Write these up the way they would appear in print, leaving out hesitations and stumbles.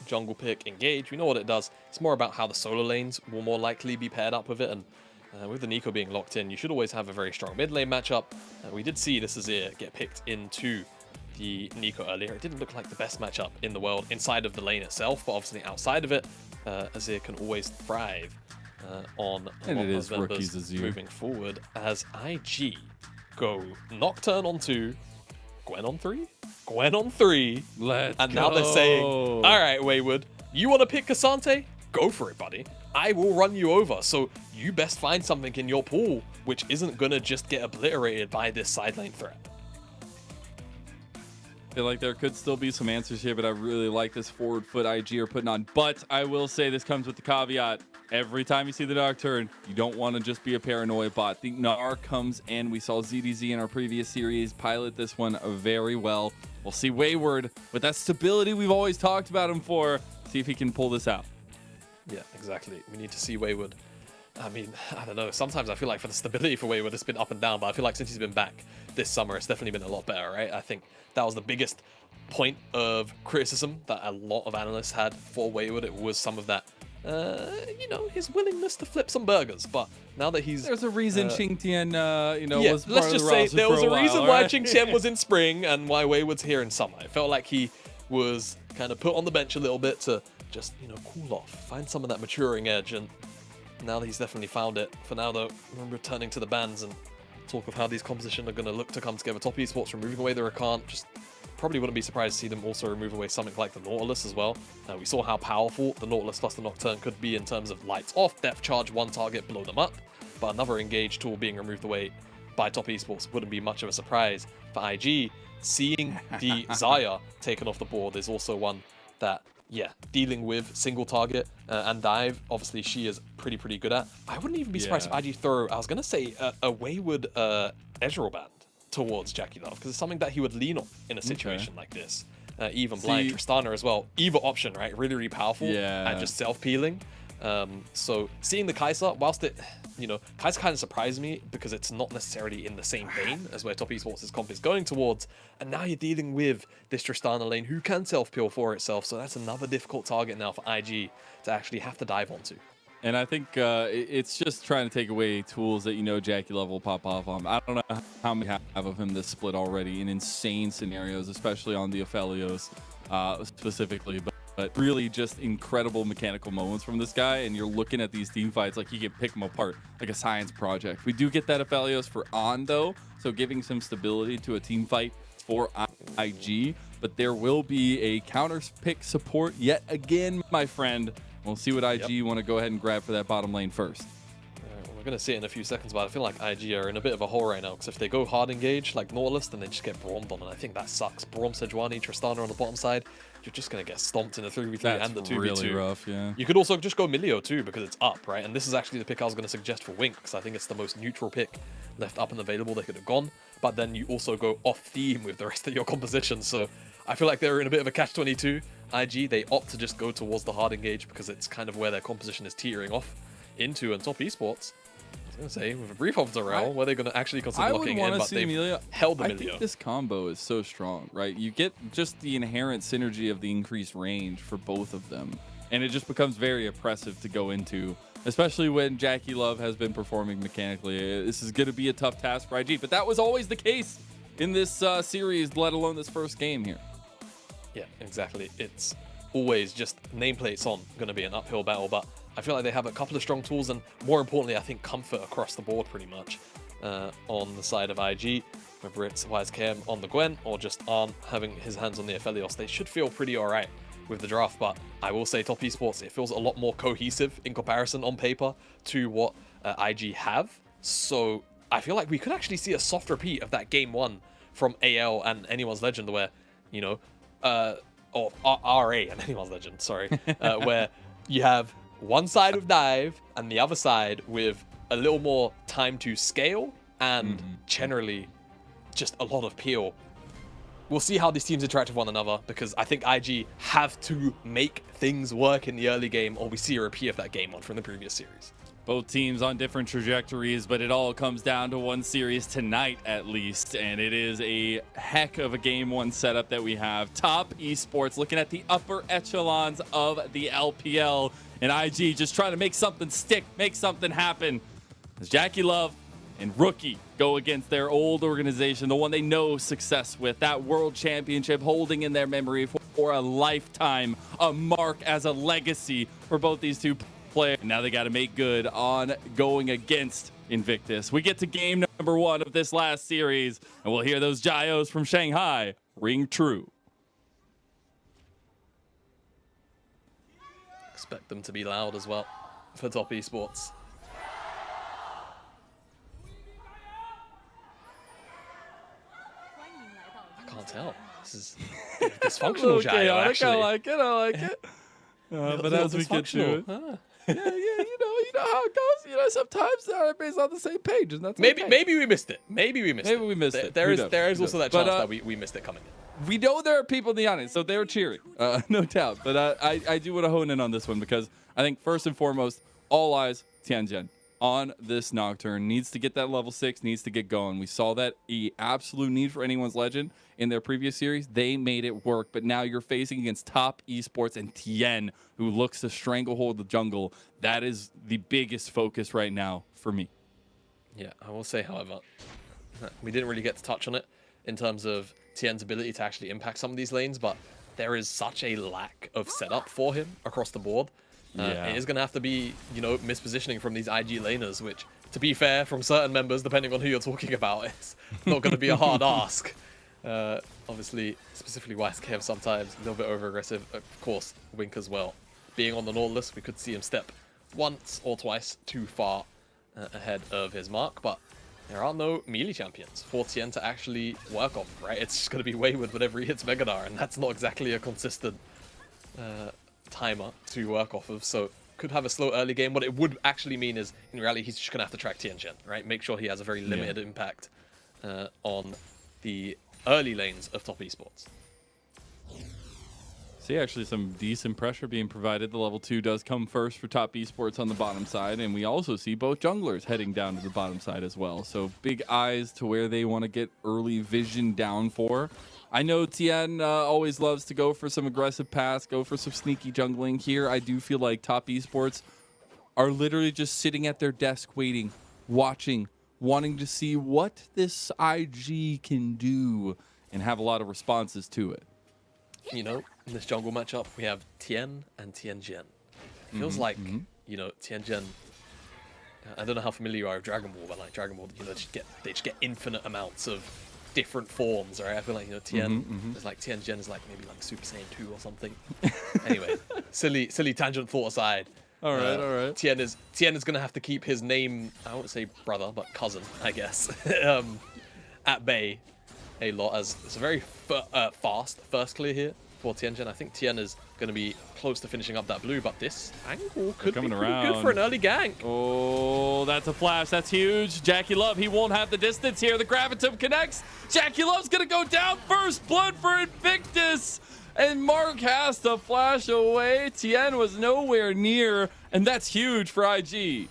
jungle pick, engage. We know what it does. It's more about how the solo lanes will more likely be paired up with it. And with the Nico being locked in, you should always have a very strong mid lane matchup. We did see this Azir get picked into the Nico earlier. It didn't look like the best matchup in the world inside of the lane itself, but obviously outside of it, Azir can always thrive on a lot of members moving forward as IG go Nocturne on 2, Gwen on 3, Gwen on 3, and now they're saying, all right, Wayward, you want to pick Cassante? Go for it, buddy. I will run you over, so you best find something in your pool which isn't going to just get obliterated by this side lane threat. I feel like there could still be some answers here, but I really like this forward foot IG are putting on. But I will say this comes with the caveat. Every time you see the Nocturne, you don't want to just be a paranoia bot. The Gnar comes in. We saw ZDZ in our previous series pilot this one very well. We'll see Wayward with that stability we've always talked about him for. See if he can pull this out. Yeah, exactly. We need to see Wayward. I mean, I don't know. Sometimes I feel like for the stability for Wayward, it's been up and down, but I feel like since he's been back this summer, it's definitely been a lot better, right? I think that was the biggest point of criticism that a lot of analysts had for Wayward. It was some of that, you know, his willingness to flip some burgers. But now that he's... There's a reason Tian, you know, yeah, was part let's of just the say roster there was for a while, reason why right? Tian was in spring and why Wayward's here in summer. It felt like he was kind of put on the bench a little bit to just, you know, cool off, find some of that maturing edge, and now that he's definitely found it. For now, though, we're returning to the bans and talk of how these compositions are going to look to come together. Top Esports removing away the Rakan. Just probably wouldn't be surprised to see them also remove away something like the Nautilus as well. We saw how powerful the Nautilus plus the Nocturne could be in terms of lights off, depth charge, one target, blow them up. But another engage tool being removed away by Top Esports wouldn't be much of a surprise. For IG, seeing the Xayah taken off the board is also one that, yeah, dealing with single target and dive, obviously she is pretty good at. I wouldn't even be surprised if IG throw, I was going to say, a Wayward Ezreal band towards JackeyLove, because it's something that he would lean on in a situation like this. Even blind Tristana as well. Either option, right? Really powerful and just self-peeling. So seeing the Kai'Sa, whilst it, you know, Kai'Sa kind of surprised me because it's not necessarily in the same vein as where Top Esports' comp is going towards. And now you're dealing with this Tristana lane who can self-peel for itself. So that's another difficult target now for IG to actually have to dive onto. And I think it's just trying to take away tools that, you know, JackeyLove will pop off on. I don't know how many have of him this split already in insane scenarios, especially on the Aphelios specifically. But really just incredible mechanical moments from this guy. And you're looking at these team fights like he can pick them apart like a science project. We do get that Aphelios for On, though, so giving some stability to a team fight for IG. But there will be a counter pick support yet again, my friend. We'll see what IG want to go ahead and grab for that bottom lane first. We're going to see it in a few seconds, but I feel like IG are in a bit of a hole right now, because if they go hard engage like Nautilus, then they just get Brommed on, and I think that sucks. Braum, Sejuani, Tristana on the bottom side, you're just going to get stomped in the 3v3 and the 2v2. Really rough, yeah. You could also just go Milio too, because it's up, right? And this is actually the pick I was going to suggest for Wink, because I think it's the most neutral pick left up and available they could have gone. But then you also go off theme with the rest of your composition, so I feel like they're in a bit of a catch-22. IG, they opt to just go towards the hard engage because it's kind of where their composition is teetering off into, and Top Esports, I was going to say, with a brief off Zarel, where they're going to actually consider locking in, but they've held the Milio. I think this combo is so strong, right? You get just the inherent synergy of the increased range for both of them, and it just becomes very oppressive to go into, especially when JackeyLove has been performing mechanically. This is going to be a tough task for IG, but that was always the case in this series, let alone this first game here. Yeah, exactly. It's always just nameplates on going to be an uphill battle, but I feel like they have a couple of strong tools, and more importantly, I think comfort across the board pretty much on the side of IG. Whether it's WiseKM on the Gwen or just Arn having his hands on the Aphelios, they should feel pretty alright with the draft. But I will say Top Esports, it feels a lot more cohesive in comparison on paper to what IG have. So I feel like we could actually see a soft repeat of that game 1 from AL and Anyone's Legend, where, you know, or RA and Anyone's Legend, sorry, where you have one side with dive and the other side with a little more time to scale and generally just a lot of peel. We'll see how these teams interact with one another, because I think IG have to make things work in the early game, or we see a repeat of that game 1 from the previous series. Both teams on different trajectories, but it all comes down to one series tonight at least, and it is a heck of a game one setup that we have. Top Esports looking at the upper echelons of the LPL, and IG just trying to make something stick, make something happen. As JackeyLove and Rookie go against their old organization, the one they know success with, that world championship holding in their memory for a lifetime, a mark as a legacy for both these two players. And now they got to make good on going against Invictus. We get to game number 1 of this last series, and we'll hear those Gyos from Shanghai ring true. Expect them to be loud as well for Top Esports. I can't tell. This is dysfunctional, Gyos, actually. I like it. But as we get to it, you know how it goes. Sometimes everybody's on the same page, and that's maybe okay. maybe we missed it. Maybe we missed it. There is also that chance that we missed it coming in. We know there are people in the audience, so they're cheering, no doubt. But I do want to hone in on this one because I think first and foremost, all eyes Tianzhen on this Nocturne. Needs to get that level 6, needs to get going. We saw that absolute need for anyone's legend in their previous series. They made it work, but now you're facing against Top Esports and Tian, who looks to stranglehold the jungle. That is the biggest focus right now for me. Yeah, I will say, however, we didn't really get to touch on it in terms of Tian's ability to actually impact some of these lanes, but there is such a lack of setup for him across the board. It is going to have to be, mispositioning from these IG laners, which, to be fair, from certain members, depending on who you're talking about, it's not going to be a hard ask. Obviously, specifically YSKM sometimes, a little bit over-aggressive. Of course, Wink as well. Being on the Nautilus, we could see him step once or twice too far ahead of his mark, but there are no melee champions for Tian to actually work on, right? It's just going to be Wayward whenever he hits Megadar, and that's not exactly a consistent timer to work off of, so could have a slow early game. What it would actually mean is, in reality, he's just going to have to track Tianzhen, right? Make sure he has a very limited impact on the early lanes of Top Esports. See, actually some decent pressure being provided. The level 2 does come first for Top Esports on the bottom side, and we also see both junglers heading down to the bottom side as well. So big eyes to where they want to get early vision down for. I know Tian always loves to go for some aggressive paths, go for some sneaky jungling. Here, I do feel like Top Esports are literally just sitting at their desk waiting, watching, wanting to see what this IG can do and have a lot of responses to it. In this jungle matchup, we have Tian and Tianzhen. Feels like, Tianzhen, I don't know how familiar you are with Dragon Ball, but like Dragon Ball, they just get infinite amounts of different forms, right? I feel like, Tian is like, Tianzhen is like maybe like Super Saiyan 2 or something. Anyway, silly tangent thought aside. All right. Tian is going to have to keep his name, I won't say brother, but cousin, I guess, at bay a lot, as it's a very fast first clear here for Tianzhen. I think Tian is going to be close to finishing up that blue, but this angle could be pretty good for an early gank. Oh, that's a flash. That's huge. JackeyLove, he won't have the distance here. The Gravitum connects. JackeyLove's going to go down first. Blood for Invictus. And Mark has to flash away. Tian was nowhere near, and that's huge for IG.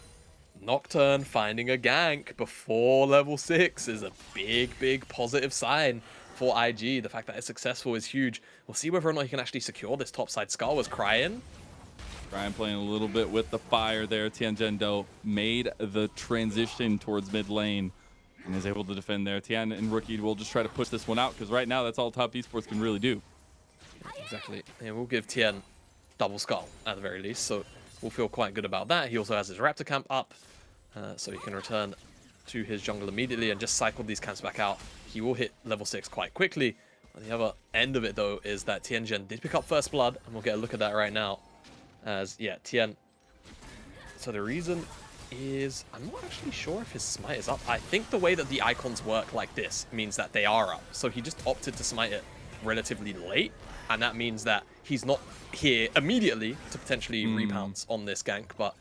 Nocturne finding a gank before level 6 is a big positive sign for IG. The fact that it's successful is huge. We'll see whether or not he can actually secure this topside skull as Cryin. Cryin playing a little bit with the fire there. Tianzhen, though, made the transition towards mid lane and is able to defend there. Tian and Rookie will just try to push this one out because right now that's all Top Esports can really do. Exactly. And we'll give Tian double skull at the very least, so we'll feel quite good about that. He also has his Raptor camp up, so he can return to his jungle immediately and just cycle these camps back out. He will hit level 6 quite quickly. On the other end of it, though, is that Tianzhen did pick up first blood, and we'll get a look at that right now. As, yeah, Tian. So the reason is, I'm not actually sure if his smite is up. I think the way that the icons work like this means that they are up. So he just opted to smite it relatively late, and that means that he's not here immediately to potentially repounce on this gank. But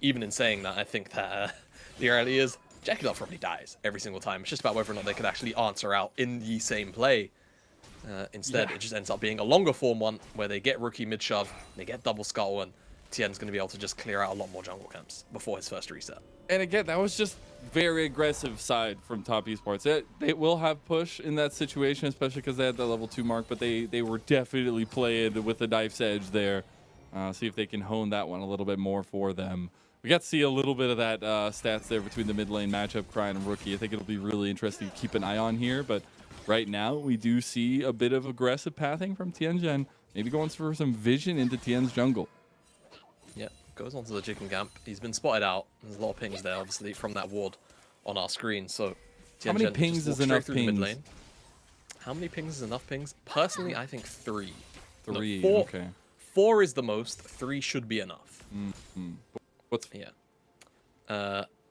even in saying that, I think that the reality is JackeyLove probably dies every single time. It's just about whether or not they could actually answer out in the same play. Instead, it just ends up being a longer form one where they get Rookie mid-shove, they get double skull, and Tian's going to be able to just clear out a lot more jungle camps before his first reset. And again, that was just very aggressive side from Top Esports. They will have push in that situation, especially because they had the level 2 mark, but they were definitely playing with the knife's edge there. See if they can hone that one a little bit more for them. We got to see a little bit of that stats there between the mid lane matchup, Cryin and Rookie. I think it'll be really interesting to keep an eye on here, but right now we do see a bit of aggressive pathing from Tianzhen, maybe going for some vision into Tian's jungle. Yeah, goes onto the chicken camp. He's been spotted out. There's a lot of pings there, obviously, from that ward on our screen. So how many pings is enough pings? Mid-lane. How many pings is enough pings? Personally, I think 3. 3, no, 4, okay. 4 is the most. 3 should be enough. Mm-hmm. What's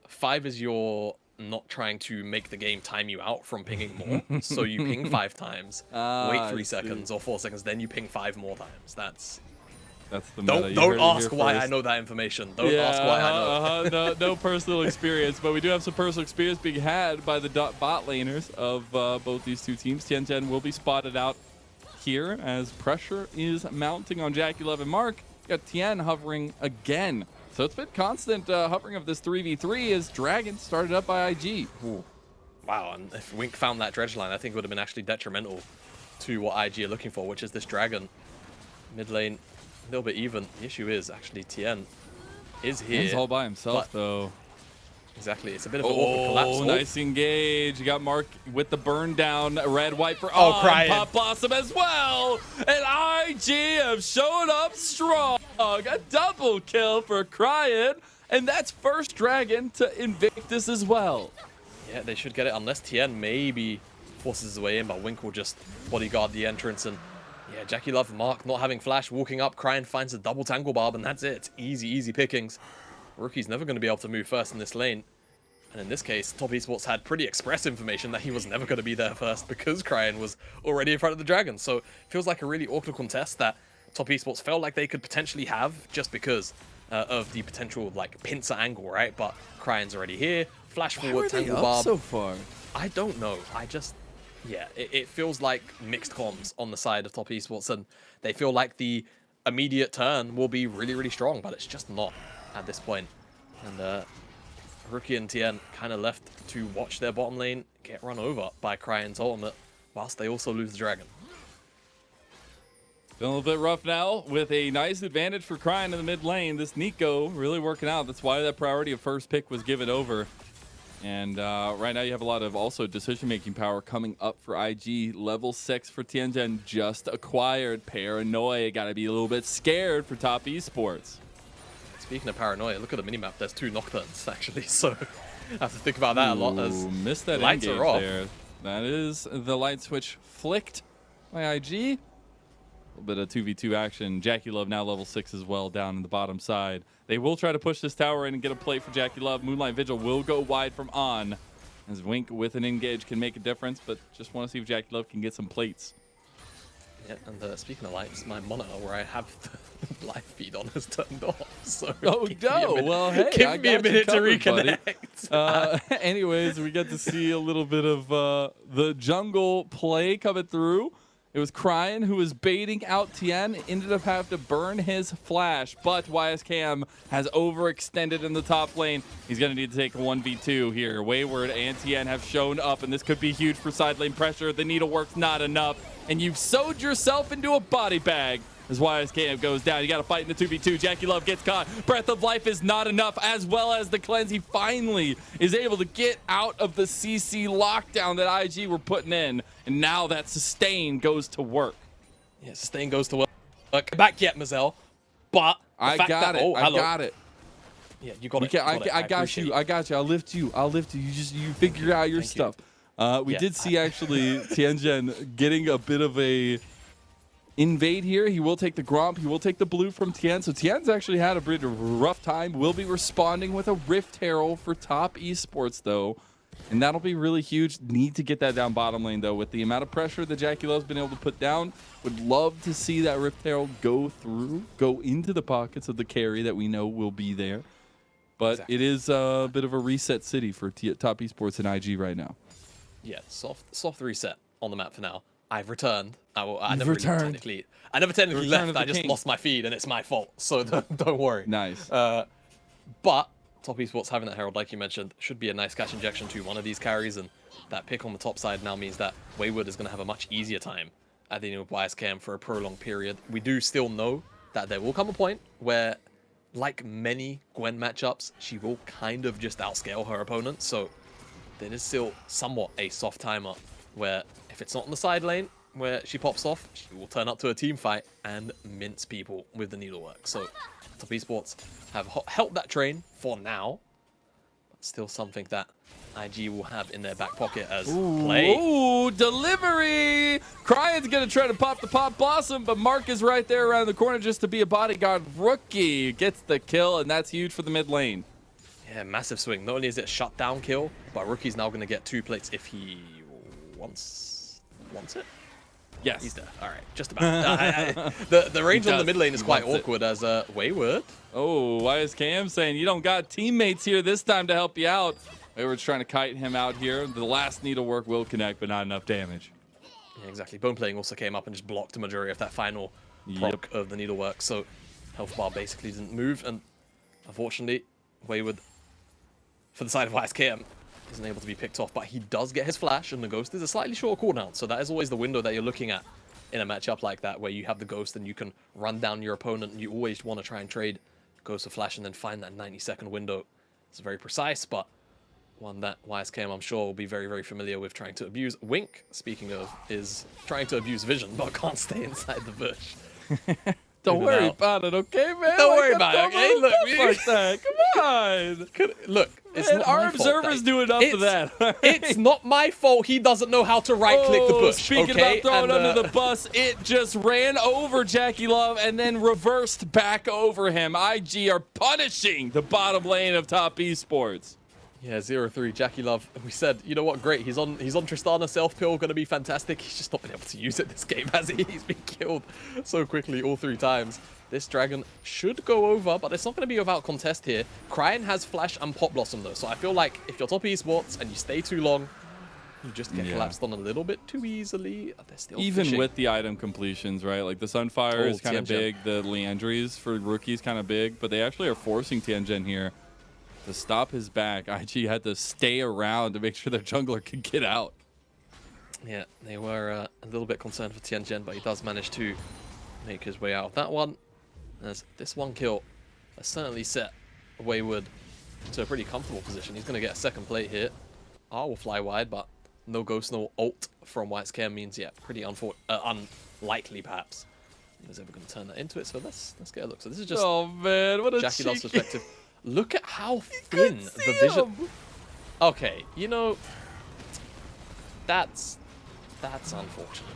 5 is your not trying to make the game time you out from pinging more. So you ping 5 times, wait 3 seconds or 4 seconds, then you ping 5 more times. That's the meta. Don't ask why I know that information. Don't ask why I know. No personal experience, but we do have some personal experience being had by the bot laners of both these two teams. Tianzhen will be spotted out here as pressure is mounting on JackeyLove and Mark. Got Tian hovering again. So it's been constant hovering of this 3v3 as Dragon started up by IG. Ooh. Wow, and if Wink found that dredge line, I think it would have been actually detrimental to what IG are looking for, which is this Dragon. Mid lane, a little bit even. The issue is actually Tian is here. He's all by himself, though. Exactly, it's a bit of an awkward collapse. Oh, nice engage. You got Mark with the burn down, red, white for Cryin. Pop Blossom as well. And IG have shown up strong. A double kill for Cryin. And that's first Dragon to Invictus as well. Yeah, they should get it unless Tian maybe forces his way in, but Wink will just bodyguard the entrance. And yeah, JackeyLove, Mark not having flash, walking up, Cryin finds a double tangle barb, and that's it. It's easy pickings. Rookie's never going to be able to move first in this lane. And in this case, Top Esports had pretty express information that he was never going to be there first because Cryin was already in front of the Dragon. So it feels like a really awkward contest that Top Esports felt like they could potentially have just because of the potential like pincer angle, right? But Cryin's already here. Flash forward, tangle barb. So far? I don't know. Yeah, it feels like mixed comms on the side of Top Esports, and they feel like the immediate turn will be really strong, but it's just not at this point. And Rookie and Tian kind of left to watch their bottom lane get run over by Crayin's ultimate, whilst they also lose the Dragon. Feeling a little bit rough now with a nice advantage for Cryin in the mid lane. This Nico really working out. That's why that priority of first pick was given over. And right now you have a lot of also decision-making power coming up for IG. Level 6 for Tianzhen just acquired. Paranoia. Got to be a little bit scared for Top Esports. Speaking of paranoia, look at the minimap. There's 2 Nocturnes, actually, so I have to think about that a lot as missed that lights engage are off. there. That is the light switch flicked by IG. A little bit of 2v2 action. JackeyLove now level 6 as well down in the bottom side. They will try to push this tower in and get a play for JackeyLove. Moonlight Vigil will go wide from on as Wink with an engage can make a difference, but just want to see if JackeyLove can get some plates. Yeah, and speaking of lights, my monitor where I have the live feed on has turned off. So oh no! Well, hey, give me a minute to reconnect. Anyways, we get to see a little bit of the jungle play coming through. It was Cryin who was baiting out Tian, ended up having to burn his flash, but YSKM has overextended in the top lane. He's going to need to take a 1v2 here. Wayward and Tian have shown up, and this could be huge for side lane pressure. The needlework's not enough, and you've sewed yourself into a body bag. As YSKM goes down, you got to fight in the 2v2. JackeyLove gets caught. Breath of Life is not enough, as well as the cleanse. He finally is able to get out of the CC lockdown that IG were putting in, and now that sustain goes to work. Yeah, sustain goes to work. Back yet, Mazel, but I got it. I got it. Yeah, you got it. I got you. I got you. I'll lift you. You figure out your stuff. We did see actually Tianzhen getting a bit of a invade here. He will take the Gromp. He will take the blue from Tian. So Tian's actually had a bit of a rough time. Will be responding with a Rift Herald for Top Esports, though. And that'll be really huge. Need to get that down bottom lane, though. With the amount of pressure that JackeyLove's been able to put down, would love to see that Rift Herald go into the pockets of the carry that we know will be there. But exactly. It is a bit of a reset city for Top Esports and IG right now. Yeah, soft reset on the map for now. I've returned. I You've never returned. I never technically Return of left. the I just king. lost my feed, and it's my fault. So don't worry. Nice. But Top Esports having that Herald, like you mentioned, should be a nice cash injection to one of these carries, and that pick on the top side now means that Wayward is going to have a much easier time at dealing with YSKM for a prolonged period. We do still know that there will come a point where, like many Gwen matchups, she will kind of just outscale her opponent. So there is still somewhat a soft timer where if it's not in the side lane where she pops off, she will turn up to a team fight and mince people with the needlework. So Top Esports have helped that train for now, but still something that IG will have in their back pocket as play. Ooh, delivery! Cryin's gonna try to pop the Pop Blossom, but Mark is right there around the corner just to be a bodyguard. Rookie gets the kill, and that's huge for the mid lane. Yeah, massive swing. Not only is it a shutdown kill, but Rookie's now going to get 2 plates if he wants it. Yes. He's there. All right, just about. The range on the mid lane is quite awkward as Wayward. Oh, why is Cam saying you don't got teammates here this time to help you out? Wayward's trying to kite him out here. The last needlework will connect, but not enough damage. Yeah, exactly. Bone playing also came up and just blocked the majority of that final proc of the needlework. So health bar basically didn't move, and unfortunately, Wayward, for the side of YSKM, isn't able to be picked off, but he does get his flash, and the ghost is a slightly shorter cooldown, so that is always the window that you're looking at in a matchup like that, where you have the ghost and you can run down your opponent, and you always want to try and trade ghost of flash and then find that 90-second window. It's very precise, but one that YSKM, I'm sure, will be very, very familiar with trying to abuse. Wink, speaking of, is trying to abuse vision, but can't stay inside the bush. Don't worry about it, okay, man? Don't worry about it, okay? Look, like that. Come on. Look, it's And not our my fault observers do enough of that. It's not my fault he doesn't know how to right-click the bush, Speaking okay? about throwing under the bus, it just ran over JackeyLove and then reversed back over him. IG are punishing the bottom lane of Top Esports. Yeah, 0-3, JackeyLove. We said, you know what, great. He's on Tristana, self-pill, going to be fantastic. He's just not been able to use it this game, has he? He's been killed so quickly all 3 times. This dragon should go over, but it's not going to be without contest here. Cryin has flash and pop blossom, though. So I feel like if you're Top Esports and you stay too long, you just get collapsed on a little bit too easily. They're still Even fishing. with the item completions, right? Like the Sunfire is kind of Tianzhen. big. The Leandries for rookies kind of big, but they actually are forcing Tianzhen here to stop his back. IG had to stay around to make sure their jungler could get out. Yeah, they were a little bit concerned for Tianzhen, but he does manage to make his way out of that one. As this one kill has certainly set Wayward to a pretty comfortable position. He's going to get a second plate here. R will fly wide, but no ghost, no ult from YSKM means, yeah, pretty unlikely perhaps. He's ever going to turn that into it, so let's get a look. So this is just Oh man, what a JackeyLove's cheeky. perspective. Look at how thin the vision. Okay, you know, that's unfortunate.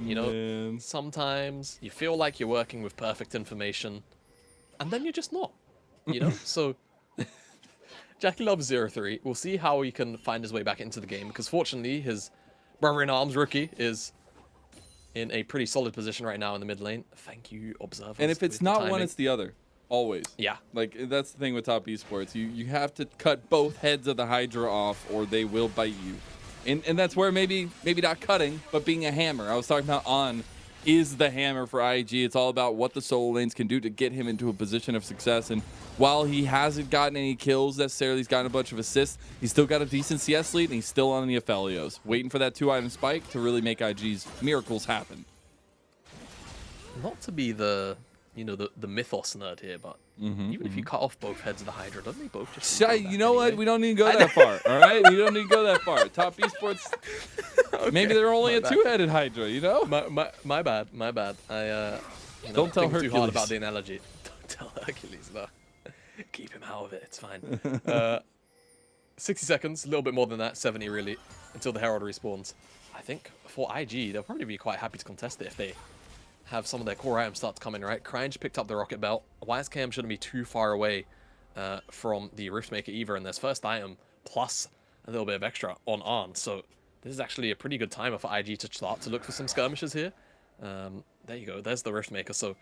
You know, Man. sometimes you feel like you're working with perfect information, and then you're just not. You know, so JackeyLove 0-3. We'll see how he can find his way back into the game, because fortunately his brother-in-arms rookie is in a pretty solid position right now in the mid lane. Thank you, observers. And if it's with the not one, timing. it's the other. Always. Yeah. Like, that's the thing with Top Esports. You have to cut both heads of the Hydra off, or they will bite you. And that's where maybe not cutting, but being a hammer. I was talking about On is the hammer for IG. It's all about what the solo lanes can do to get him into a position of success. And while he hasn't gotten any kills necessarily, he's gotten a bunch of assists, he's still got a decent CS lead, and he's still on the Aphelios, waiting for that 2-item spike to really make IG's miracles happen. Not to be the, you know, the mythos nerd here, but even if you cut off both heads of the Hydra, doesn't they both just... You know what? We don't need to go that far, all right? We don't need to go that far. Top Esports, Okay, maybe they're only my a bad. 2-headed Hydra, you know? My bad. I you know, Don't tell think too hard Hercules. about the analogy. Don't tell Hercules, no. Keep him out of it. It's fine. 60 seconds, a little bit more than that, 70 really, until the Herald respawns. I think for IG, they'll probably be quite happy to contest it if they have some of their core items start to come in, right? Cryin just picked up the rocket belt. YSKM shouldn't be too far away from the Riftmaker either, and there's first item plus a little bit of extra on Arn. So this is actually a pretty good timer for IG to start to look for some skirmishes here. There you go. There's the Riftmaker. So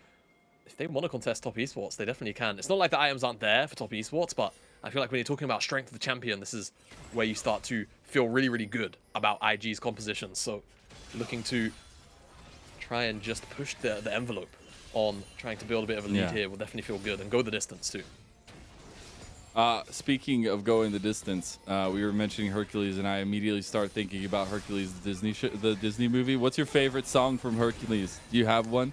if they want to contest Top Esports, they definitely can. It's not like the items aren't there for Top Esports, but I feel like when you're talking about strength of the champion, this is where you start to feel really, really good about IG's composition. So looking to Cryin just pushed the envelope on trying to build a bit of a lead here will definitely feel good and go the distance too. Speaking of going the distance, we were mentioning Hercules, and I immediately start thinking about Hercules, the Disney movie. What's your favorite song from Hercules? Do you have one?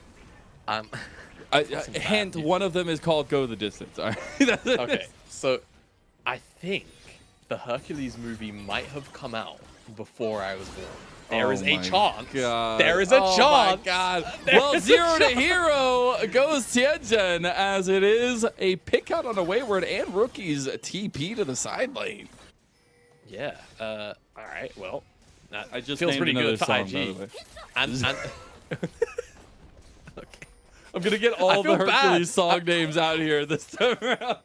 Hint, one of them is called "Go the Distance." All right. Okay, so I think the Hercules movie might have come out before I was born. There is a chance. There is a chance. Oh my God. Well, 0 to hero goes Tianzhen, as it is a pick out on a Wayward and Rookie's TP to the side lane. Yeah. All right. Well, that I just feels pretty good for song, IG. by the way. And Okay. I'm gonna get all the Hercules song names out here this time around.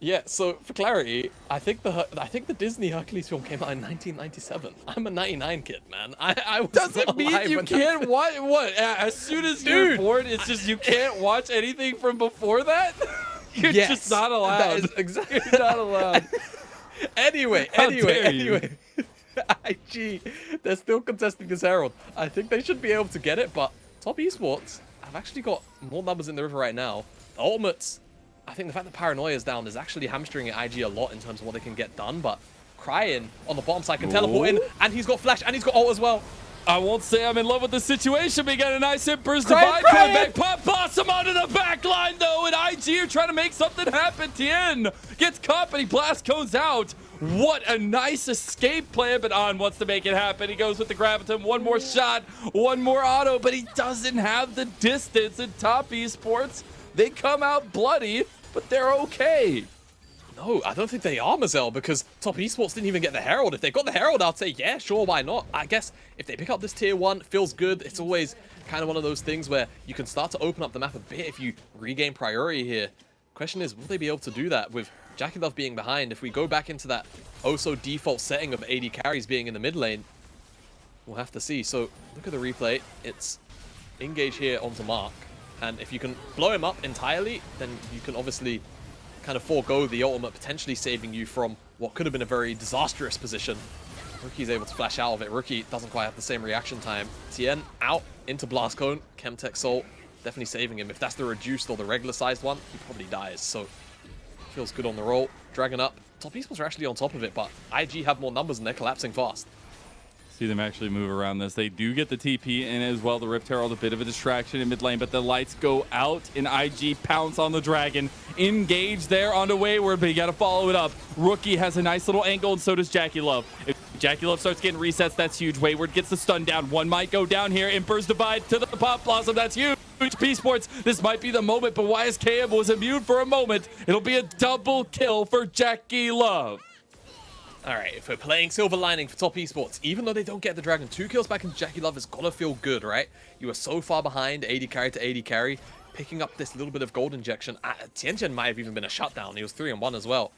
Yeah, so for clarity, I think the Disney Hercules film came out in 1997. I'm a 99 kid, man. I was Doesn't not mean alive you when can't watch what? As soon as you're born, it's just you can't watch anything from before that? You're just not allowed. That is exactly You're not allowed. Anyway. IG, they're still contesting this Herald. I think they should be able to get it, but top esports have actually got more numbers in the river right now. The ultimates, I think the fact that Paranoia is down is actually hamstringing IG a lot in terms of what they can get done, but Cryin on the bottom side can teleport in, and he's got flash, and he's got ult as well. I won't say I'm in love with the situation, but you got a nice Emperor's Divide coming back. Pop Blossom onto the back line, though, and IG are trying to make something happen. Tian gets caught, but he blast cones out. What a nice escape plan, but On wants to make it happen. He goes with the Graviton. One more shot, one more auto, but he doesn't have the distance. And top esports, they come out bloody, but they're okay. No, I don't think they are, Mazel, because top esports didn't even get the Herald. If they got the Herald, I'd say, yeah, sure, why not? I guess if they pick up this tier 1, it feels good. It's always kind of one of those things where you can start to open up the map a bit if you regain priority here. Question is, will they be able to do that with JackeyLove being behind? If we go back into that also default setting of AD carries being in the mid lane, we'll have to see. So look at the replay. It's engage here onto Mark. And if you can blow him up entirely, then you can obviously kind of forego the ultimate, potentially saving you from what could have been a very disastrous position. Rookie's able to flash out of it. Rookie doesn't quite have the same reaction time. Tian out into Blast Cone. Chemtech Soul definitely saving him. If that's the reduced or the regular sized one, he probably dies. So feels good on the roll. Dragon up. Top esports are actually on top of it, but IG have more numbers and they're collapsing fast. See them actually move around this. They do get the TP in as well. The Rift Herald, a bit of a distraction in mid lane, but the lights go out and IG pounce on the Dragon. Engage there onto Wayward, but you got to follow it up. Rookie has a nice little angle, and so does JackeyLove. If JackeyLove starts getting resets, that's huge. Wayward gets the stun down. One might go down here. Emperor's Divide to the Pop Blossom. That's huge. P-Sports, this might be the moment, but YSKM was immune for a moment. It'll be a double kill for JackeyLove. All right, if we're playing Silver Lining for top esports, even though they don't get the Dragon, 2 kills back into JackeyLove has got to feel good, right? You are so far behind, AD carry to AD carry, picking up this little bit of gold injection. Tianzhen might have even been a shutdown. He was 3-1 as well.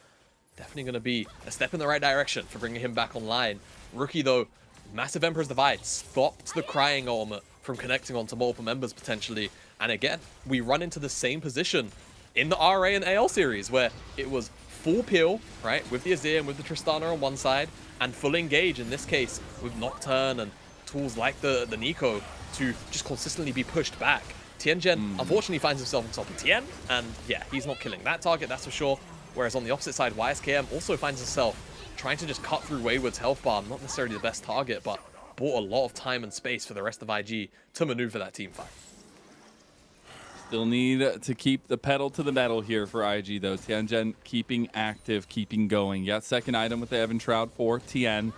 Definitely going to be a step in the right direction for bringing him back online. Rookie, though, massive Emperor's Divide stopped the Cryin ultimate from connecting onto multiple members potentially. And again, we run into the same position in the RA and AL series where it was full peel, right, with the Azir and with the Tristana on one side, and full engage in this case with Nocturne and tools like the Nico to just consistently be pushed back. Tianzhen unfortunately finds himself on top of Tian, and yeah, he's not killing that target, that's for sure. Whereas on the opposite side, YSKM also finds himself trying to just cut through Wayward's health bar. Not necessarily the best target, but bought a lot of time and space for the rest of IG to maneuver that team fight. Still need to keep the pedal to the metal here for IG, though. Tianzhen keeping active, keeping going. Got second item with the Evan Shroud for Tian.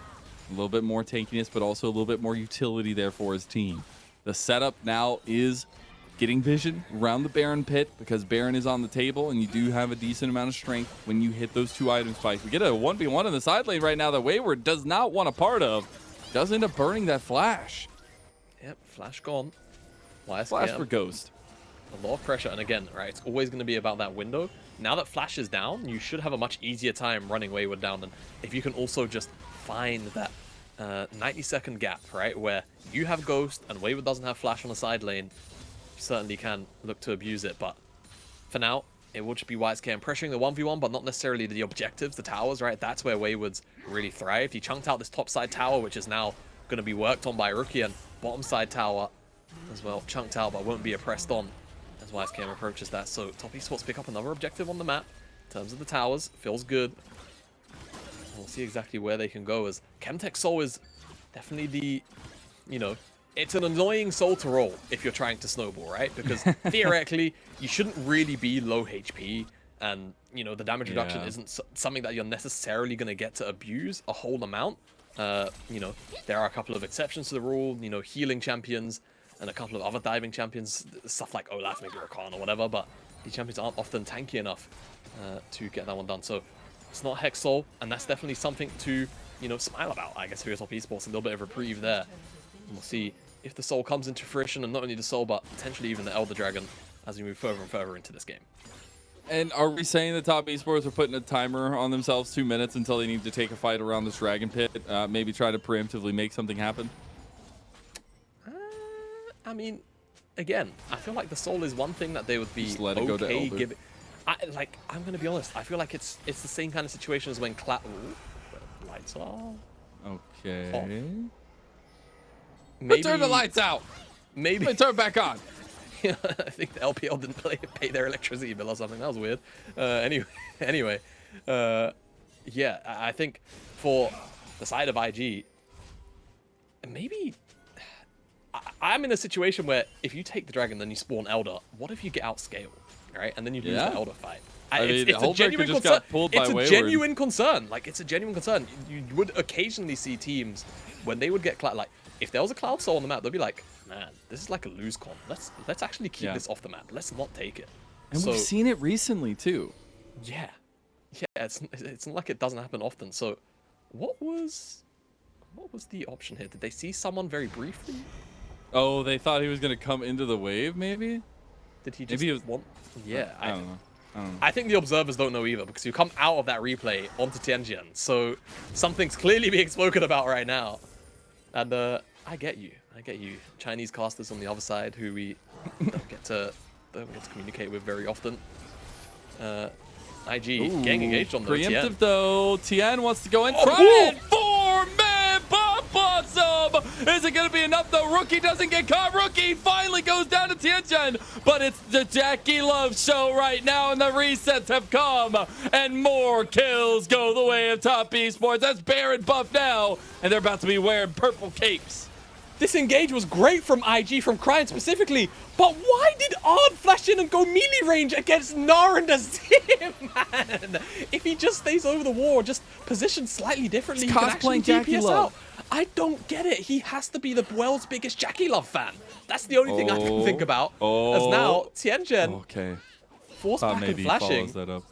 A little bit more tankiness, but also a little bit more utility there for his team. The setup now is getting vision around the Baron pit, because Baron is on the table, and you do have a decent amount of strength when you hit those 2 item spikes. We get a 1v1 in the side lane right now that Wayward does not want a part of. Does end up burning that flash. Yep, flash gone. YSKM. Flash for Ghost. A lot of pressure, and again, right, it's always going to be about that window. Now that Flash is down, you should have a much easier time running Wayward down, and if you can also just find that 90-second gap, right, where you have Ghost and Wayward doesn't have Flash on the side lane, you certainly can look to abuse it, but for now, it will just be YSKM pressuring the 1v1, but not necessarily the objectives, the towers, right? That's where Wayward's really thrived. He chunked out this top side tower, which is now going to be worked on by Rookie, and bottom side tower as well. Chunked out, but won't be oppressed on as YSKM approaches that. So Top Esports pick up another objective on the map in terms of the towers. Feels good. We'll see exactly where they can go, as Chemtech Soul is definitely the, you know, it's an annoying soul to roll if you're trying to snowball, right? Because theoretically, you shouldn't really be low HP, and, you know, the damage reduction isn't something that you're necessarily going to get to abuse a whole amount. You know, there are a couple of exceptions to the rule, you know, healing champions and a couple of other diving champions, stuff like Olaf, maybe Rakan or whatever, but these champions aren't often tanky enough to get that one done. So it's not Hex Soul, and that's definitely something to, you know, smile about, I guess, for your Top Esports. A little bit of reprieve there. And we'll see if the Soul comes into fruition, and not only the Soul, but potentially even the Elder Dragon as we move further and further into this game. And are we saying the Top Esports are putting a timer on themselves, 2 minutes until they need to take a fight around this Dragon Pit? Maybe try to preemptively make something happen? I mean, again, I feel like the Soul is one thing that they would be just let it go to Elder. giving. I'm going to be honest. I feel like it's the same kind of situation as when lights are. Okay. Oh. Maybe turn the lights out. Maybe turn back on. Yeah, I think the LPL didn't pay their electricity bill or something. That was weird. Anyway, yeah, I think for the side of IG, maybe I'm in a situation where if you take the dragon, then you spawn Elder. What if you get outscaled, right? And then you lose the Elder fight. It's a genuine concern. It's a genuine concern. Like, it's a genuine concern. You would occasionally see teams when they would get like, if there was a Cloud Soul on the map, they'd be like, man, this is like a lose con. Let's actually keep this off the map. Let's not take it. And we've seen it recently too. Yeah, it's not like it doesn't happen often. So, what was the option here? Did they see someone very briefly? Oh, they thought he was gonna come into the wave, maybe? Did he just want? Yeah, I don't know. I think the observers don't know either, because you come out of that replay onto Tianzhen, so something's clearly being spoken about right now. And I get you. Chinese casters on the other side who we don't get to communicate with very often. IG getting engaged on the preemptive Tian. Though. Tian wants to go in. Cryin, 4-man pop blossom. Is it going to be enough though? Rookie doesn't get caught. Rookie finally goes down to Tianzhen, but it's the JackeyLove show right now, and the resets have come, and more kills go the way of Top Esports. That's Baron buff now, and they're about to be wearing purple capes. This engage was great from IG, from Cryin specifically, but why did Ard flash in and go melee range against Gnar and Azir, man? If he just stays over the wall, just positioned slightly differently, he can actually DPS out. I don't get it. He has to be the world's biggest JackeyLove fan. That's the only thing I can think about. As now, Tianzhen, force back and flashing. That up.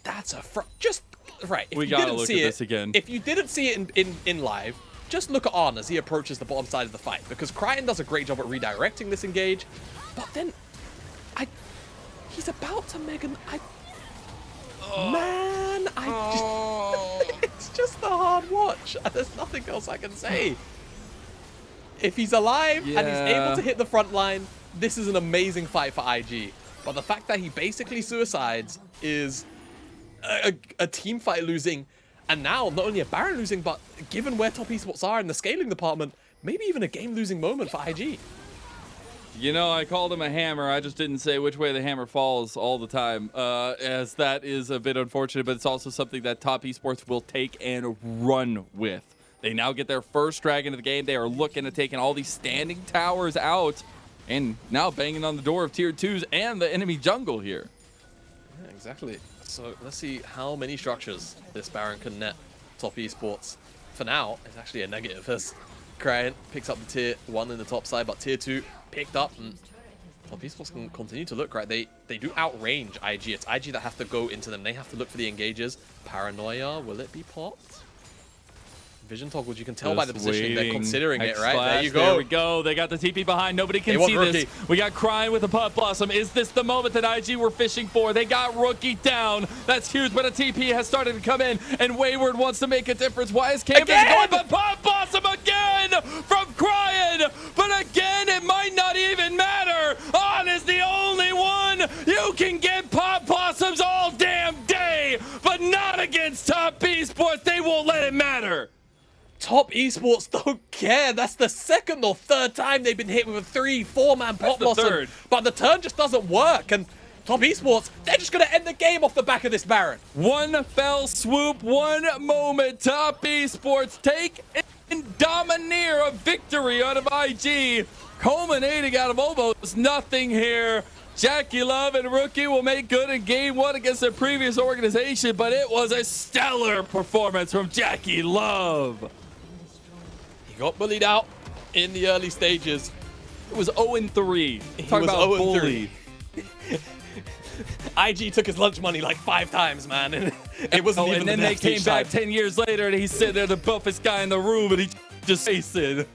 That's a just right. If we gotta look at this again. If you didn't see it in live, just look at Arn as he approaches the bottom side of the fight, because Cryin does a great job at redirecting this engage, but then he's about to Mega. It's just a hard watch. There's nothing else I can say. If he's alive and he's able to hit the front line, this is an amazing fight for IG. But the fact that he basically suicides is a team fight losing. And now, not only a Baron losing, but given where Top Esports are in the scaling department, maybe even a game-losing moment for IG. You know, I called him a hammer. I just didn't say which way the hammer falls all the time, as that is a bit unfortunate, but it's also something that Top Esports will take and run with. They now get their first dragon of the game. They are looking at taking all these standing towers out, and now banging on the door of tier 2s and the enemy jungle here. Yeah, exactly. So let's see how many structures this Baron can net Top Esports. For now, it's actually a negative as Cryin picks up the tier 1 in the top side, but tier 2 picked up, and Top Esports can continue to look, right? They do outrange IG. It's IG that have to go into them. They have to look for the engages. Paranoia, will it be popped? Vision toggles, you can tell by the positioning they're considering it, right? There you go. There we go. They got the TP behind. Nobody can see this. We got Cryin with a Puff Blossom. Is this the moment that IG were fishing for? They got Rookie down. That's huge, but a TP has started to come in, and Wayward wants to make a difference. YSK is going, but Puff Blossom again from Cryin. But again, it might not even matter. On is the only one. You can get Puff Blossoms all damn day, but not against Top Esports. They won't let it matter. Top Esports don't care. That's the second or third time they've been hit with a 3-4-man pot loss. But the turn just doesn't work. And Top Esports, they're just going to end the game off the back of this Baron. One fell swoop, one moment. Top Esports take and domineer a victory out of IG, culminating out of almost nothing here. JackeyLove and Rookie will make good in game one against their previous organization, but it was a stellar performance from JackeyLove. He got bullied out in the early stages. It was 0-3. Talk was about 0-3. bully. IG took his lunch money like 5 times, man. And it wasn't even and then they came back 10 years later, and he's sitting there, the buffest guy in the room, and he just faced it.